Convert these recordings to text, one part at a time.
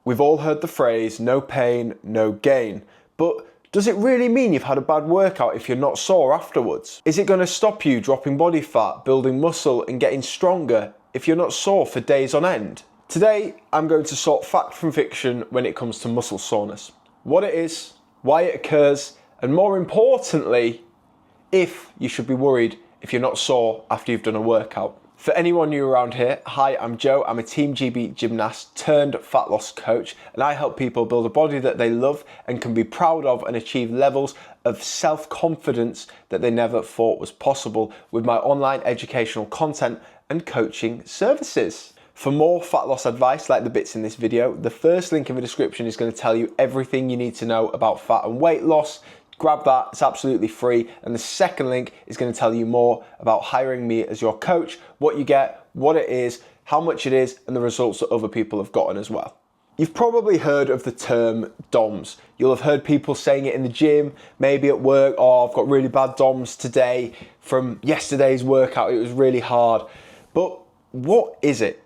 We've all heard the phrase, no pain, no gain. But does it really mean you've had a bad workout if you're not sore afterwards? Is it going to stop you dropping body fat, building muscle and getting stronger if you're not sore for days on end? Today, I'm going to sort fact from fiction when it comes to muscle soreness. What it is, why it occurs, and more importantly, if you should be worried if you're not sore after you've done a workout. For anyone new around here, hi, I'm Joe. I'm a Team GB gymnast turned fat loss coach, and I help people build a body that they love and can be proud of and achieve levels of self-confidence that they never thought was possible with my online educational content and coaching services. For more fat loss advice like the bits in this video, the first link in the description is going to tell you everything you need to know about fat and weight loss. Grab that, it's absolutely free. And the second link is going to tell you more about hiring me as your coach, what you get, what it is, how much it is, and the results that other people have gotten as well. You've probably heard of the term DOMS. You'll have heard people saying it in the gym, maybe at work, oh, I've got really bad DOMS today from yesterday's workout, it was really hard. But what is it?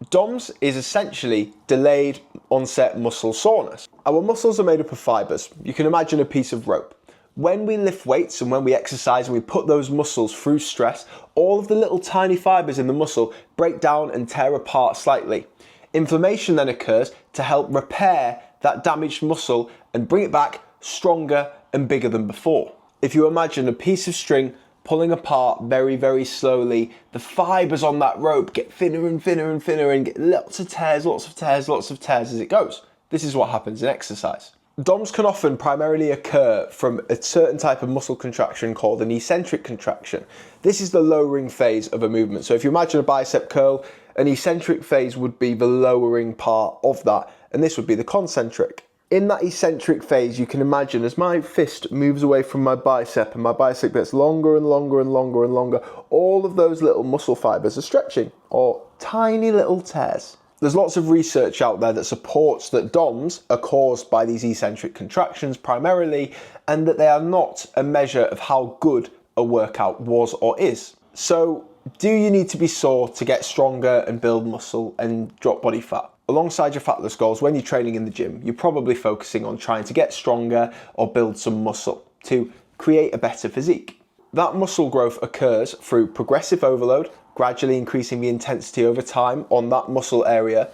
DOMS is essentially delayed onset muscle soreness. Our muscles are made up of fibers. You can imagine a piece of rope. When we lift weights and when we exercise and we put those muscles through stress, all of the little tiny fibers in the muscle break down and tear apart slightly. Inflammation then occurs to help repair that damaged muscle and bring it back stronger and bigger than before. If you imagine a piece of string pulling apart very, very slowly, the fibers on that rope get thinner and thinner and thinner and get lots of tears, lots of tears, lots of tears as it goes. This is what happens in exercise. DOMS can often primarily occur from a certain type of muscle contraction called an eccentric contraction. This is the lowering phase of a movement. So if you imagine a bicep curl, an eccentric phase would be the lowering part of that, and this would be the concentric. In that eccentric phase, you can imagine as my fist moves away from my bicep and my bicep gets longer and longer and longer and longer, all of those little muscle fibers are stretching, or tiny little tears. There's lots of research out there that supports that DOMS are caused by these eccentric contractions primarily, and that they are not a measure of how good a workout was or is. So, do you need to be sore to get stronger and build muscle and drop body fat? Alongside your fat loss goals, when you're training in the gym, you're probably focusing on trying to get stronger or build some muscle to create a better physique. That muscle growth occurs through progressive overload, gradually increasing the intensity over time on that muscle area,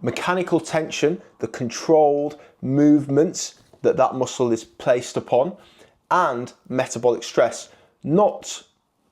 mechanical tension, the controlled movements that muscle is placed upon, and metabolic stress, not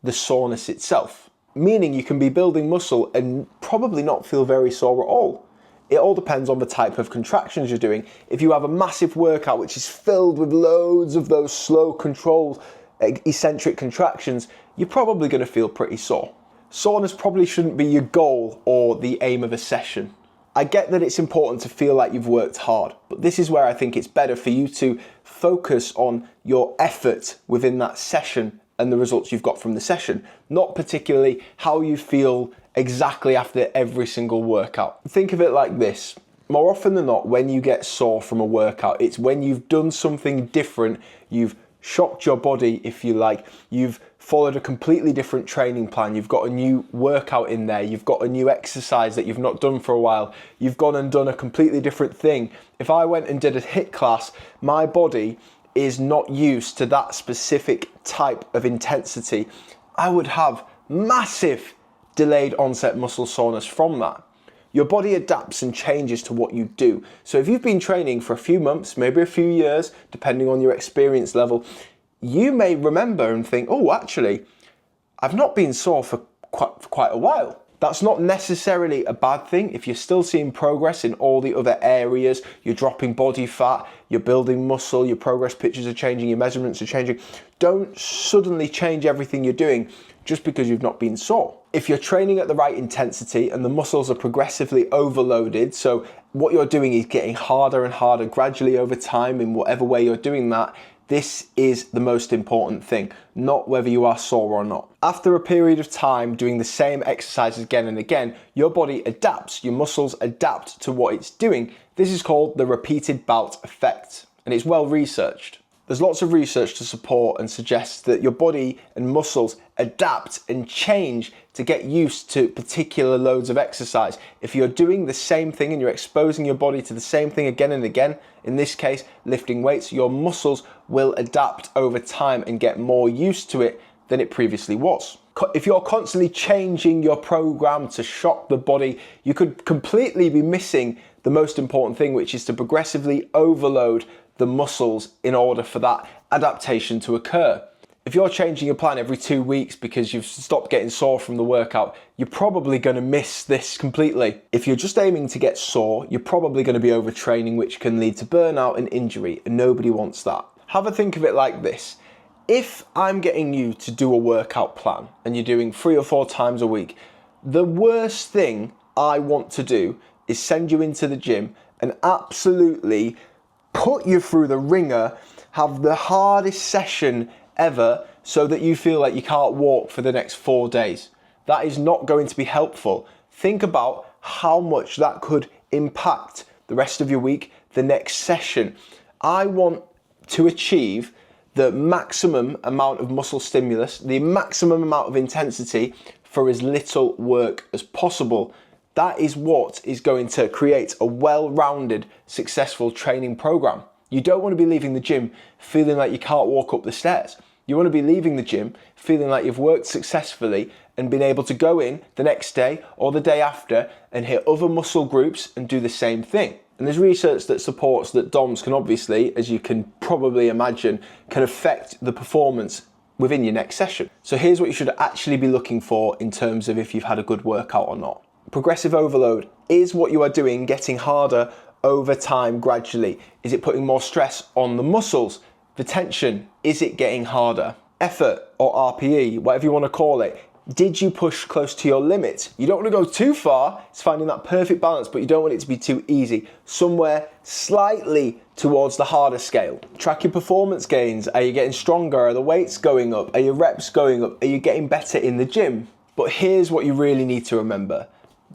the soreness itself. Meaning you can be building muscle and probably not feel very sore at all. It all depends on the type of contractions you're doing. If you have a massive workout which is filled with loads of those slow, controlled, eccentric contractions, you're probably going to feel pretty sore. Soreness probably shouldn't be your goal or the aim of a session. I get that it's important to feel like you've worked hard, but this is where I think it's better for you to focus on your effort within that session and the results you've got from the session, not particularly how you feel exactly after every single workout. Think of it like this. More often than not, when you get sore from a workout, it's when you've done something different, you've shocked your body, if you like, you've followed a completely different training plan, you've got a new workout in there, you've got a new exercise that you've not done for a while, you've gone and done a completely different thing. If I went and did a HIIT class, my body is not used to that specific type of intensity. I would have massive delayed onset muscle soreness from that. Your body adapts and changes to what you do. So if you've been training for a few months, maybe a few years, depending on your experience level, you may remember and think, oh, actually, I've not been sore for quite a while. That's not necessarily a bad thing. If you're still seeing progress in all the other areas, you're dropping body fat, you're building muscle, your progress pictures are changing, your measurements are changing, don't suddenly change everything you're doing just because you've not been sore. If you're training at the right intensity and the muscles are progressively overloaded, so what you're doing is getting harder and harder gradually over time in whatever way you're doing that, this is the most important thing, not whether you are sore or not. After a period of time doing the same exercises again and again, your body adapts, your muscles adapt to what it's doing. This is called the repeated bout effect, and it's well researched. There's lots of research to support and suggest that your body and muscles adapt and change to get used to particular loads of exercise. If you're doing the same thing and you're exposing your body to the same thing again and again, in this case, lifting weights, your muscles will adapt over time and get more used to it than it previously was. If you're constantly changing your program to shock the body, you could completely be missing the most important thing, which is to progressively overload the muscles in order for that adaptation to occur. If you're changing your plan every 2 weeks because you've stopped getting sore from the workout, you're probably going to miss this completely. If you're just aiming to get sore, you're probably going to be overtraining, which can lead to burnout and injury, and nobody wants that. Have a think of it like this. If I'm getting you to do a workout plan and you're doing 3 or 4 times a week, the worst thing I want to do is send you into the gym and absolutely put you through the ringer, have the hardest session ever so that you feel like you can't walk for the next 4 days. That is not going to be helpful. Think about how much that could impact the rest of your week, the next session. I want to achieve the maximum amount of muscle stimulus, the maximum amount of intensity for as little work as possible. That is what is going to create a well-rounded, successful training program. You don't want to be leaving the gym feeling like you can't walk up the stairs. You want to be leaving the gym feeling like you've worked successfully and been able to go in the next day or the day after and hit other muscle groups and do the same thing. And there's research that supports that DOMs can obviously, as you can probably imagine, can affect the performance within your next session. So here's what you should actually be looking for in terms of if you've had a good workout or not. Progressive overload. Is what you are doing getting harder over time gradually? Is it putting more stress on the muscles? The tension, is it getting harder? Effort or RPE, whatever you want to call it. Did you push close to your limit? You don't want to go too far. It's finding that perfect balance, but you don't want it to be too easy. Somewhere slightly towards the harder scale. Track your performance gains. Are you getting stronger? Are the weights going up? Are your reps going up? Are you getting better in the gym? But here's what you really need to remember.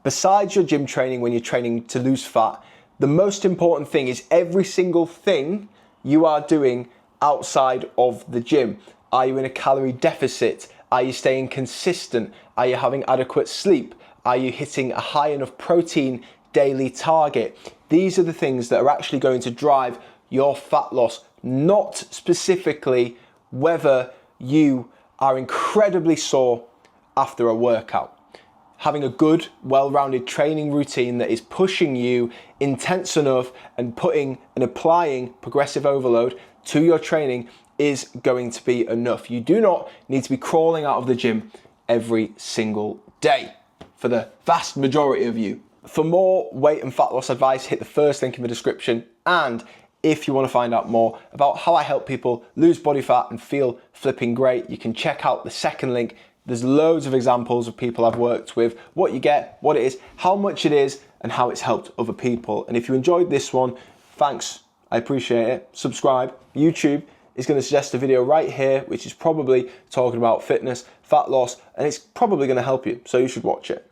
Besides your gym training, when you're training to lose fat, the most important thing is every single thing you are doing outside of the gym. Are you in a calorie deficit? Are you staying consistent? Are you having adequate sleep? Are you hitting a high enough protein daily target? These are the things that are actually going to drive your fat loss, not specifically whether you are incredibly sore after a workout. Having a good, well-rounded training routine that is pushing you intense enough and putting and applying progressive overload to your training is going to be enough. You do not need to be crawling out of the gym every single day for the vast majority of you. For more weight and fat loss advice, hit the first link in the description. And if you want to find out more about how I help people lose body fat and feel flipping great, you can check out the second link. There's loads of examples of people I've worked with, what you get, what it is, how much it is, and how it's helped other people. And if you enjoyed this one, thanks, I appreciate it. Subscribe. YouTube is going to suggest a video right here, which is probably talking about fitness, fat loss, and it's probably going to help you, so you should watch it.